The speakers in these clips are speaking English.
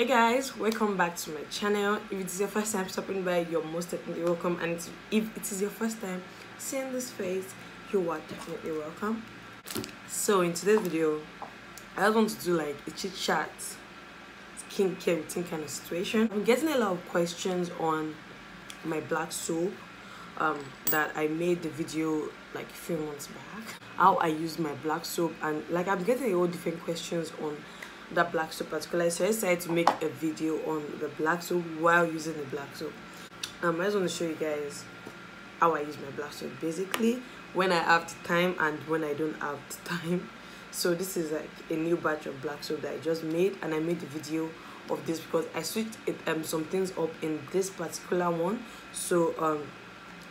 Hey guys, welcome back to my channel. If it is your first time stopping by, you're most definitely welcome, and if it is your first time seeing this face, you are definitely welcome. So in today's video, I just want to do like a chit chat skincare routine kind of situation. I'm getting a lot of questions on my black soap that I made the video like a few months back, how I use my black soap, and like I'm getting a lot of different questions on that black soap particularly, so I decided to make a video on the black soap while using the black soap. I just want to show you guys how I use my black soap, basically when I have the time and when I don't have the time. So this is like a new batch of black soap that I just made, and I made the video of this because I switched it, some things up in this particular one. So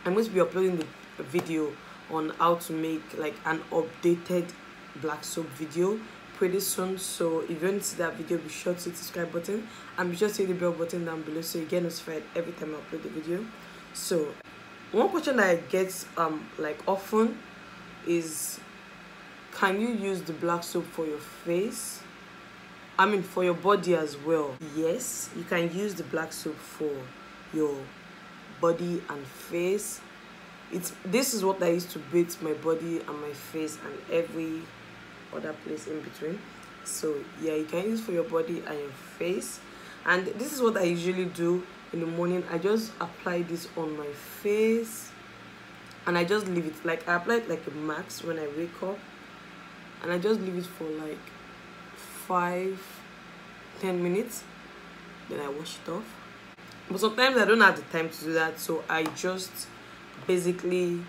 I'm going to be uploading the video on how to make like an updated black soap video pretty soon. So if you want to see that video, be sure to hit the subscribe button and be sure to hit the bell button down below so you get notified every time I upload the video. So one question that I get like often is, can you use the black soap for your face? I mean for your body as well. Yes, you can use the black soap for your body and face. This is what I used to bathe my body and my face and every other place in between. So yeah, you can use for your body and your face, and this is what I usually do in the morning. I just apply this on my face and I just leave it, like I apply it like a max when I wake up, and I just leave it for like 5-10 minutes, then I wash it off. But sometimes I don't have the time to do that, so I'll just basically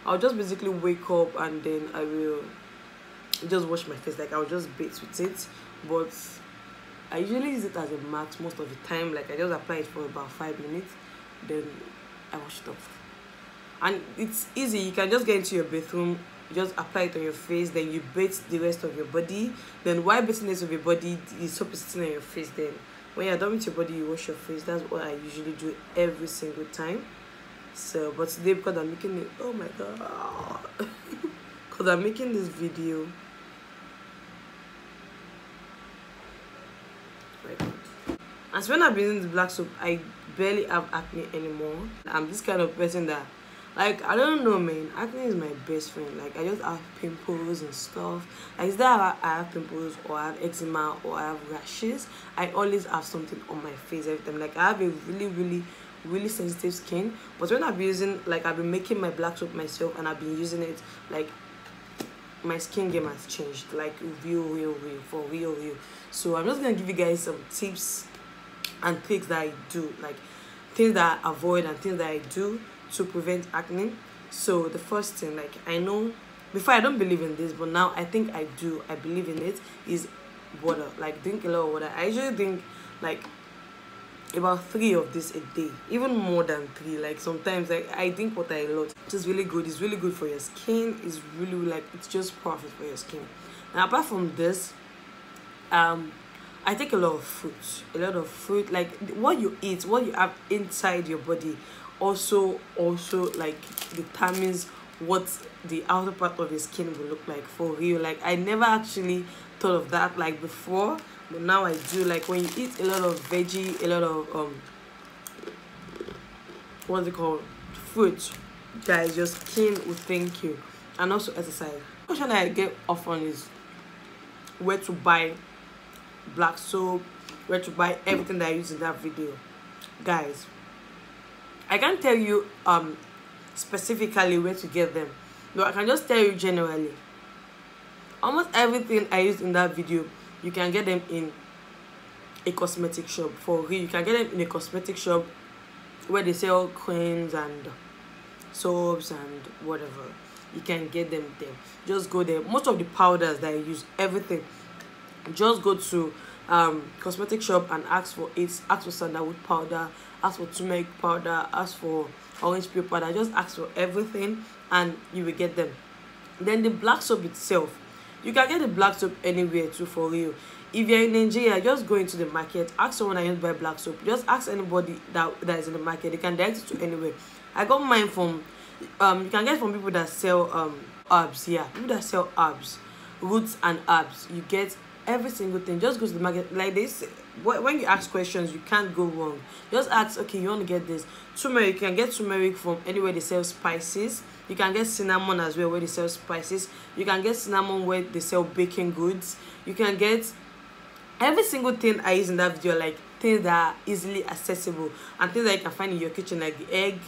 wake up and then I will just wash my face. Like I'll just bathe with it, but I usually use it as a max most of the time. Like I just apply it for about 5 minutes, then I wash it off. And it's easy. You can just get into your bathroom, just apply it on your face, then you bathe the rest of your body. Then while bathing the rest of your body, the soap is sitting on your face. Then when you're done with your body, you wash your face. That's what I usually do every single time. So but today, because I'm making it, oh my god, because I'm making this video, and so when I've been using the black soap, I barely have acne anymore. I'm this kind of person that, like, I don't know, man, acne is my best friend. Like I just have pimples and stuff. Like is that I have pimples or I have eczema or I have rashes, I always have something on my face every time. Like I have a really sensitive skin, but when I've been using, like I've been making my black soap myself and I've been using it, like my skin game has changed, like real for real. So I'm just gonna give you guys some tips and tricks that I do, like things that I avoid and things that I do to prevent acne. So the first thing, like I know before I don't believe in this, but now I think I believe in it, is water. Like drink a lot of water. I usually drink like about 3 of this a day, even more than 3. Like sometimes I drink water a lot. It's really good. It's really good for your skin. It's really, like, it's just perfect for your skin. And apart from this, I take a lot of fruit. Like what you eat, what you have inside your body also like determines what the outer part of your skin will look like for real. Like I never actually thought of that like before, but now I do. Like when you eat a lot of veggie, a lot of what's it called, fruit, guys, your skin will thank you. And also exercise. The question I get often is where to buy black soap, where to buy everything that I use in that video. Guys, I can't tell you specifically where to get them, but I can just tell you generally. Almost everything I used in that video, you can get them in a cosmetic shop for real. You can get them in a cosmetic shop where they sell creams and soaps and whatever. You can get them there. Just go there. Most of the powders that I use, everything, just go to cosmetic shop and ask for it. Ask for sandalwood powder, ask for turmeric powder, ask for orange peel powder. Just ask for everything and you will get them. Then the black soap itself, you can get the black soap anywhere too for real. If you're in Nigeria, just go into the market, ask someone I want to buy black soap. Just ask anybody that is in the market. They can direct you to anywhere. I got mine from you can get from people that sell herbs. Yeah, people that sell herbs, roots and herbs. You get every single thing. Just go to the market. Like this, when you ask questions, you can't go wrong. Just ask, okay, you want to get this turmeric. You can get turmeric from anywhere they sell spices. You can get cinnamon as well where they sell spices. You can get cinnamon where they sell baking goods. You can get every single thing I use in that video, like things that are easily accessible and things that you can find in your kitchen, like the egg,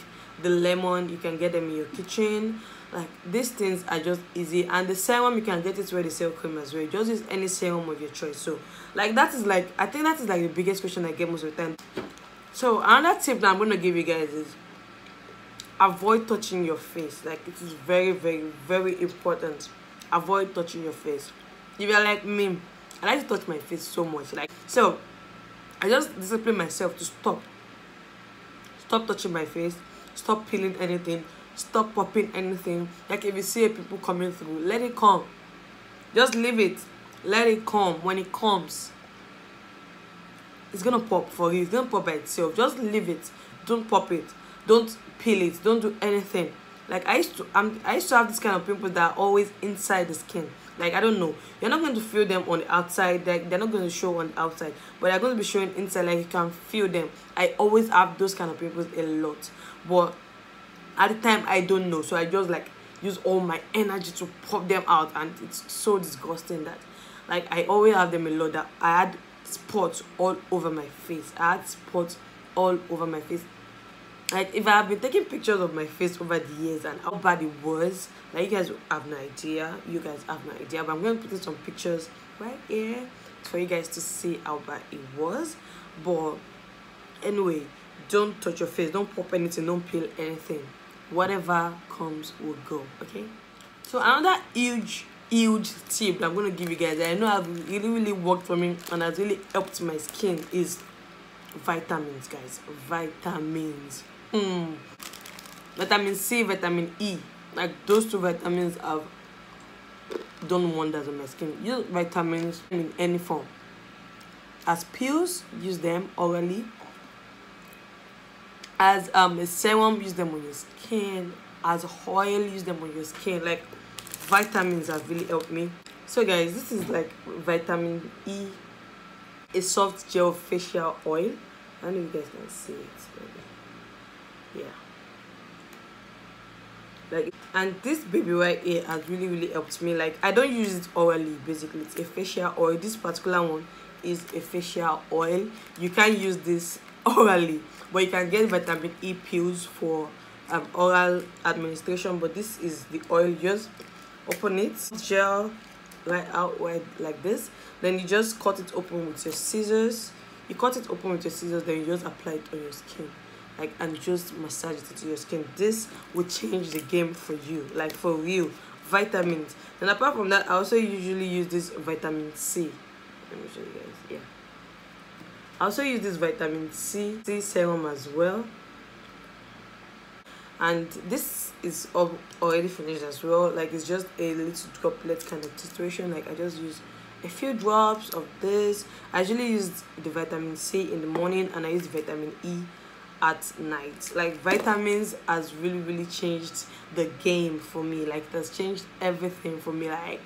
the lemon. You can get them in your kitchen. Like these things are just easy. And the serum, you can get it where they sell cream as well. Just use any serum of your choice. So like that is like, I think that is like the biggest question I get most of the time. So another tip that I'm going to give you guys is avoid touching your face. Like it is very, very, very important. Avoid touching your face. If you're like me, I like to touch my face so much. Like, so I just discipline myself to stop touching my face, stop peeling anything, stop popping anything. Like if you see people coming through, let it come. Just leave it. Let it come. When it comes, it's gonna pop for you. It's gonna pop by itself. Just leave it. Don't pop it. Don't peel it. Don't do anything. Like I used to have this kind of pimples that are always inside the skin. Like I don't know, you're not going to feel them on the outside. Like they're not going to show on the outside, but they're going to be showing inside. Like you can feel them. I always have those kind of pimples a lot, but at the time I don't know, so I just like use all my energy to pop them out, and it's so disgusting that like I always have them a lot. That I had spots all over my face. I had spots all over my face. Like if I have been taking pictures of my face over the years and how bad it was, like you guys have no idea. You guys have no idea, but I'm going to put in some pictures right here for you guys to see how bad it was. But anyway, don't touch your face, don't pop anything, don't peel anything. Whatever comes will go. Okay. So another huge tip that I'm going to give you guys that I know have really worked for me and has really helped my skin is vitamins, guys. Vitamins. Vitamin C, vitamin E, like those two vitamins have done wonders on my skin. Use vitamins in any form. As pills, use them orally. As a serum, use them on your skin. As oil, use them on your skin. Like vitamins have really helped me. So guys, this is like vitamin E, a soft gel facial oil. I don't know if you guys can see it. Yeah, like, and this baby right here has really helped me. Like I don't use it orally. Basically, it's a facial oil. This particular one is a facial oil. You can't use this orally, but you can get vitamin E pills for oral administration. But this is the oil. Just open it, gel right out like this. Then you just cut it open with your scissors. You cut it open with your scissors, then you just apply it on your skin, like, and just massage it into your skin. This will change the game for you, like for real. Vitamins. And apart from that, I also usually use this vitamin C. Let me show you guys. Yeah, I also use this vitamin C serum as well. And this is already finished as well. Like it's just a little droplet kind of situation. Like I just use a few drops of this. I usually use the vitamin C in the morning and I use the vitamin E at night. Like vitamins has really changed the game for me. Like it has changed everything for me. Like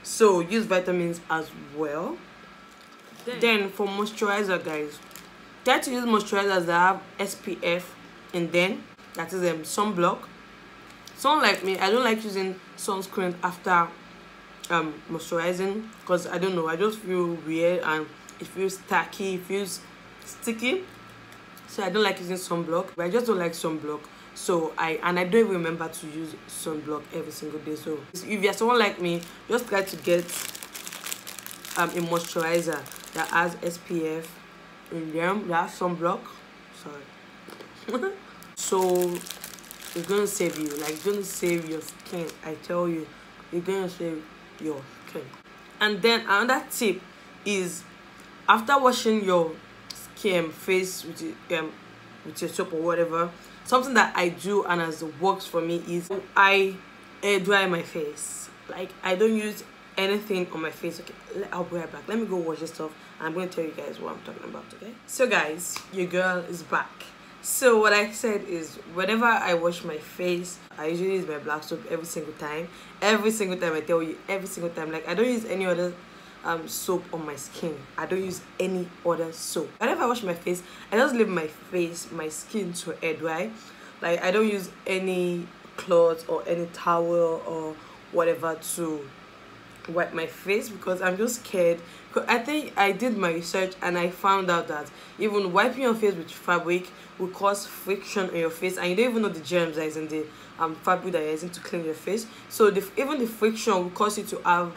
so use vitamins as well. Then for moisturizer, guys, try to use moisturizers that have SPF, and then that is sunblock. Someone like me, I don't like using sunscreen after moisturizing, because I don't know, I just feel weird and it feels tacky, it feels sticky, so I don't like using sunblock. But I just don't like sunblock, so I don't even remember to use sunblock every single day. So if you're someone like me, just try to get a moisturizer that has SPF in them, that has sunblock, sorry. So it's gonna save you, like it's gonna save your skin. I tell you, it's gonna save your skin. And then another tip is, after washing your skin, face with your soap or whatever, something that I do and has works for me is I air dry my face. Like I don't use anything on my face. Okay, I'll be right back. Let me go wash this stuff and I'm going to tell you guys what I'm talking about. Okay, so guys, your girl is back. So what I said is, whenever I wash my face, I usually use my black soap every single time. Every single time, I tell you, every single time. Like, I don't use any other soap on my skin. I don't use any other soap. Whenever I wash my face, I just leave my skin to air dry. Like, I don't use any cloth or any towel or whatever to wipe my face, because I'm just scared. I think I did my research and I found out that even wiping your face with fabric will cause friction on your face, and you don't even know the germs that is in the fabric that you're using to clean your face. So even the friction will cause you to have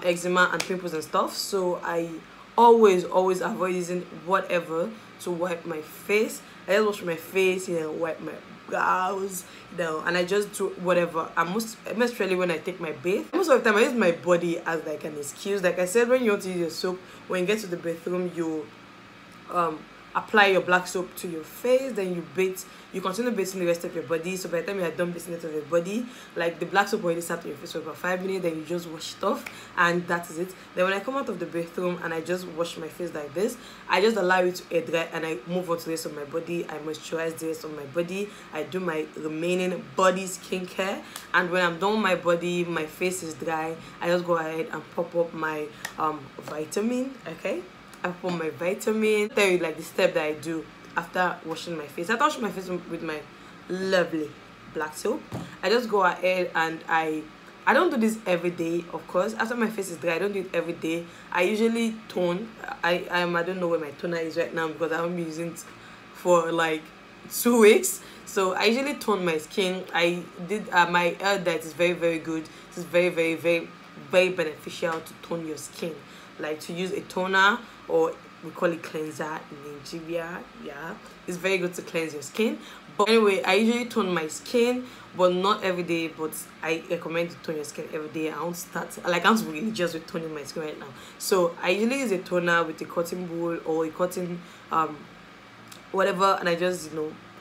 eczema and pimples and stuff. So I always avoid using whatever to wipe my face. I just wash my face, wipe my brows, and I just do whatever. I most really when I take my bath, most of the time I use my body as like an excuse. Like I said, when you want to use your soap, when you get to the bathroom, you apply your black soap to your face, then you continue bathing the rest of your body. So by the time you are done bathing it of your body, like the black soap already sat on your face for about 5 minutes, then you just wash it off, and that is it. Then when I come out of the bathroom and I just wash my face like this, I just allow it to air dry and I move on to the rest of my body. I moisturize the rest of my body. I do my remaining body skincare, and when I'm done with my body, my face is dry, I just go ahead and pop up my vitamin. Okay, I put my vitamin. Tell you like the step that I do after washing my face. After washing my face with my lovely black soap, I just go ahead and I don't do this every day, of course. After my face is dry, I don't do it every day. I usually tone. I don't know where my toner is right now because I haven't been using it for like 2 weeks. So I usually tone my skin. I did my hair diet is very good. It is very beneficial to tone your skin. Like to use a toner, or we call it cleanser in Nigeria. Yeah, it's very good to cleanse your skin. But anyway, I usually tone my skin, but not every day. But I recommend to tone your skin every day. I won't be religious with toning my skin right now. So I usually use a toner with a cotton ball or a cotton whatever, and I just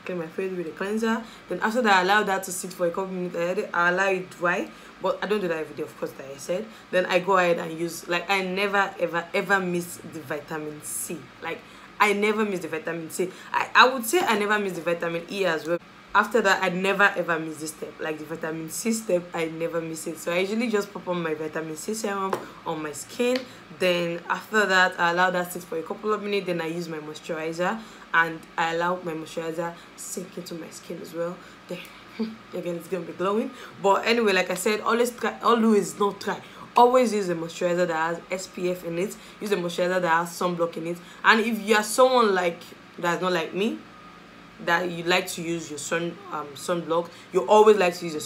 clean my face with a cleanser. Then after that, I allow that to sit for a couple minutes. I allow it dry, but I don't do that every day, of course, like I said. Then I go ahead and use, like, I never ever miss the vitamin C. Like, I never miss the vitamin C. I would say I never miss the vitamin E as well. After that, I never ever miss this step. Like the vitamin C step, I never miss it. So I usually just pop on my vitamin C serum on my skin. Then after that, I allow that sit for a couple of minutes. Then I use my moisturizer, and I allow my moisturizer sink into my skin as well. Then again, it's gonna be glowing. But anyway, like I said, always use a moisturizer that has SPF in it. Use a moisturizer that has sunblock in it. And if you are someone that's not like me, that you like to use your sunblock, you always like to use your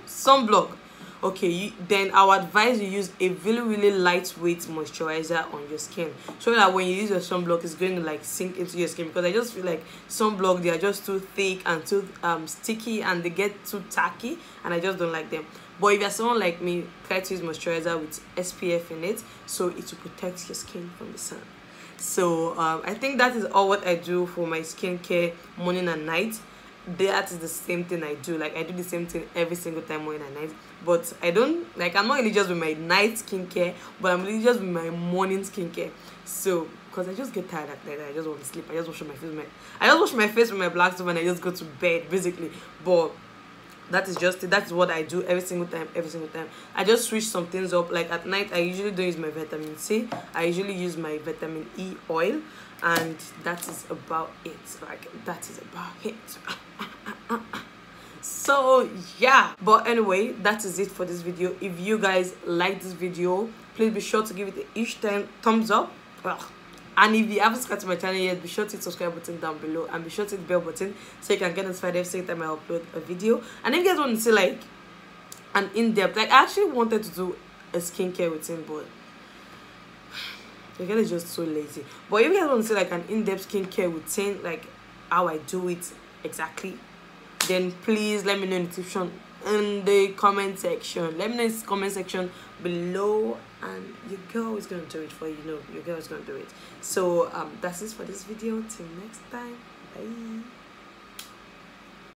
sunblock, okay, then I would advise you use a really lightweight moisturizer on your skin, so that when you use your sunblock, it's going to like sink into your skin. Because I just feel like sunblock, they are just too thick and too sticky, and they get too tacky, and I just don't like them. But if you're someone like me, try to use moisturizer with SPF in it, so it will protect your skin from the sun. So I think that is all what I do for my skincare morning and night. That is the same thing I do. Like, I do the same thing every single time, morning and night. But I don't, like, I'm not religious with my night skincare, but I'm religious with my morning skincare. So because I just get tired at night, I just want to sleep, I just wash my face with my black soap, and I just go to bed basically. But that is just it. That is what I do every single time. I just switch some things up. Like at night, I usually don't use my vitamin C. I usually use my vitamin E oil, and that is about it. So yeah, but anyway, that is it for this video. If you guys like this video, please be sure to give it a huge thumbs up. And if you haven't subscribed to my channel yet, be sure to hit the subscribe button down below, and be sure to hit the bell button so you can get notified every single time I upload a video. And if you guys want to see like an in-depth, like I actually wanted to do a skincare routine, but you guys are just so lazy. But if you guys want to see like an in-depth skincare routine, like how I do it exactly, then please let me know in the comment section. Let me know in the comment section below, and your girl is gonna do it for you. Your girl is gonna do it. So that's it for this video. Till next time, bye.